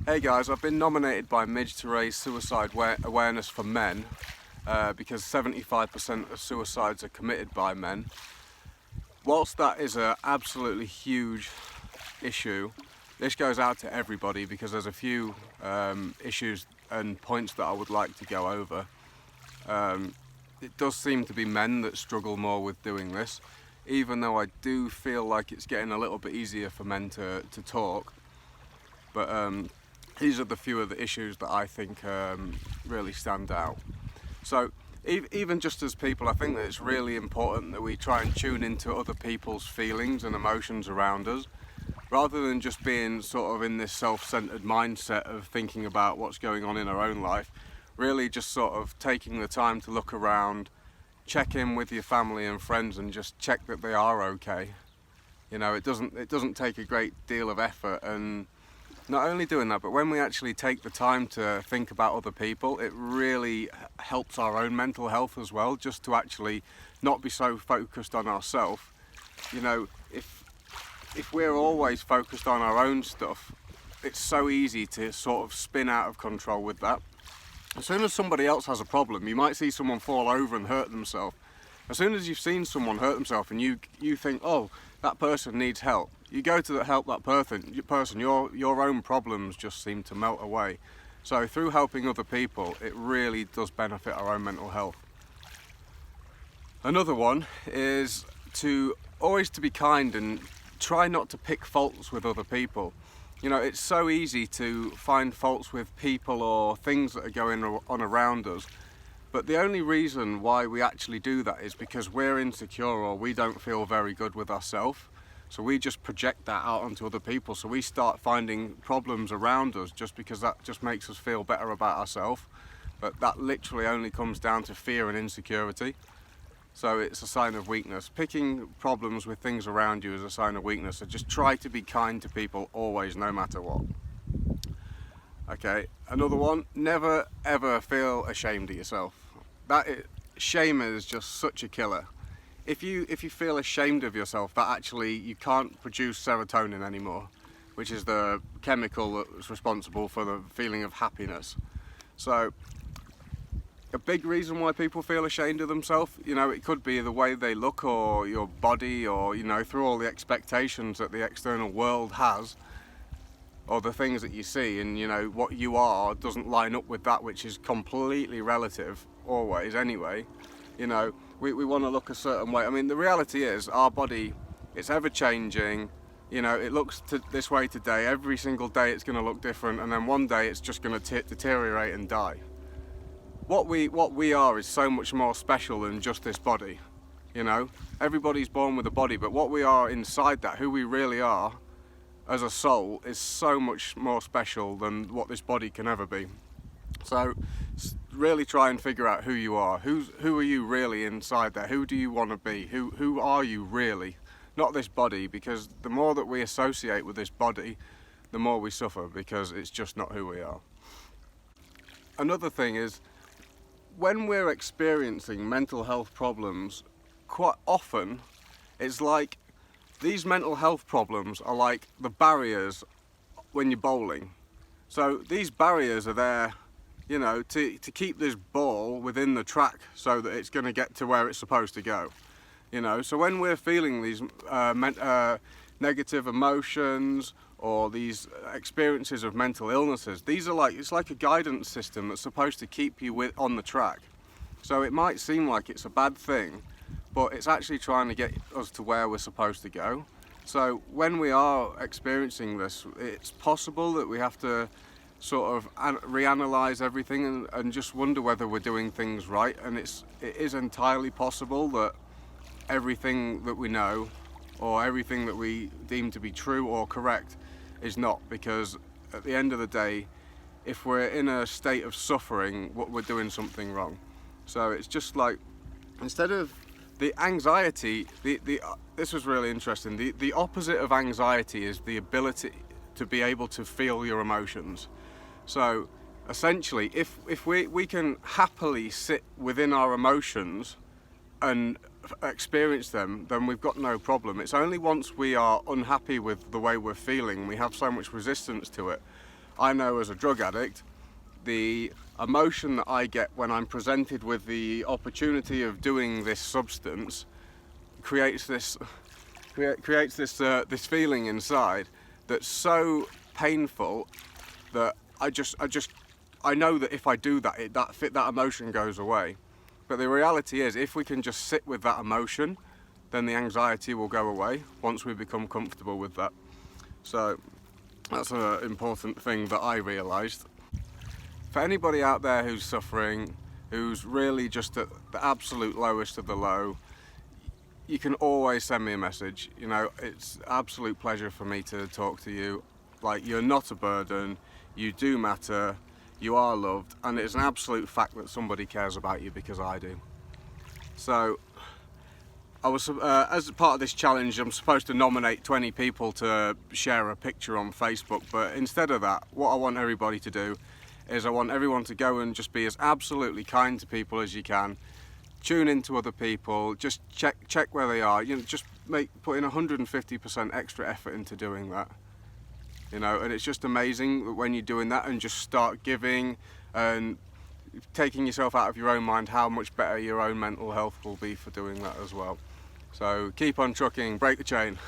Hey guys, I've been nominated by Midge to raise suicide awareness for men because 75% of suicides are committed by men. Whilst that is an absolutely huge issue, this goes out to everybody because there's a few issues and points that I would like to go over. It does seem to be men that struggle more with doing this, even though I do feel like it's getting a little bit easier for men to talk. But these are the few of the issues that I think really stand out. So even just as people, I think that it's really important that we try and tune into other people's feelings and emotions around us, rather than just being sort of in this self-centered mindset of thinking about what's going on in our own life. Really just sort of taking the time to look around, check in with your family and friends and just check that they are okay. You know, it doesn't take a great deal of effort, and not only doing that, but when we actually take the time to think about other people, it really helps our own mental health as well, just to actually not be so focused on ourselves. You know, if we're always focused on our own stuff, it's so easy to sort of spin out of control with that. As soon as somebody else has a problem, you might see someone fall over and hurt themselves. As soon as you've seen someone hurt themselves and you think, oh, that person needs help, you go to help that person, your own problems just seem to melt away. So through helping other people, it really does benefit our own mental health. Another one is to always to be kind and try not to pick faults with other people. You know, it's so easy to find faults with people or things that are going on around us, but the only reason why we actually do that is because we're insecure or we don't feel very good with ourselves. So we just project that out onto other people. So we start finding problems around us just because that just makes us feel better about ourselves. But that literally only comes down to fear and insecurity. So it's a sign of weakness. Picking problems with things around you is a sign of weakness. So just try to be kind to people always, no matter what. Okay, another one, never ever feel ashamed of yourself. Shame is just such a killer. If you feel ashamed of yourself, that actually you can't produce serotonin anymore, which is the chemical that's responsible for the feeling of happiness. So a big reason why people feel ashamed of themselves, you know, it could be the way they look or your body, or, you know, through all the expectations that the external world has, or the things that you see, and, you know, what you are doesn't line up with that, which is completely relative always anyway. You know, we want to look a certain way. I mean, the reality is our body, it's ever changing. You know, it looks this way today. Every single day it's going to look different, and then one day it's just going to deteriorate and die. What we are is so much more special than just this body. You know, everybody's born with a body, but what we are inside that, who we really are as a soul, is so much more special than what this body can ever be. So really try and figure out who you are. Who are you really inside there? Who do you want to be? Who are you really? Not this body, because the more that we associate with this body, the more we suffer, because it's just not who we are. Another thing is, when we're experiencing mental health problems, quite often it's like these mental health problems are like the barriers when you're bowling. So these barriers are there, you know, to keep this ball within the track so that it's going to get to where it's supposed to go. You know, so when we're feeling these negative emotions or these experiences of mental illnesses, it's like a guidance system that's supposed to keep you on the track. So it might seem like it's a bad thing, but it's actually trying to get us to where we're supposed to go. So when we are experiencing this, it's possible that we have to sort of reanalyze everything and just wonder whether we're doing things right. And it is entirely possible that everything that we know or everything that we deem to be true or correct is not, because at the end of the day, if we're in a state of suffering, we're doing something wrong. So it's just like, instead of the anxiety, this was really interesting. The opposite of anxiety is the ability to be able to feel your emotions. So essentially, if we can happily sit within our emotions and experience them, then we've got no problem. It's only once we are unhappy with the way we're feeling, we have so much resistance to it, I know as a drug addict, the emotion that I get when I'm presented with the opportunity of doing this substance creates this feeling inside that's so painful that I know that if I do that, that emotion goes away. But the reality is, if we can just sit with that emotion, then the anxiety will go away once we become comfortable with that. So that's an important thing that I realised. For anybody out there who's suffering, who's really just at the absolute lowest of the low, you can always send me a message. You know, it's an absolute pleasure for me to talk to you. Like, you're not a burden, you do matter, you are loved, and it's an absolute fact that somebody cares about you, because I do. So I was, as part of this challenge, I'm supposed to nominate 20 people to share a picture on Facebook, but instead of that, what I want everybody to do is I want everyone to go and just be as absolutely kind to people as you can. Tune into other people, just check where they are, you know, just put in 150% extra effort into doing that. You know, and it's just amazing that when you're doing that and just start giving and taking yourself out of your own mind, how much better your own mental health will be for doing that as well. So keep on trucking, break the chain.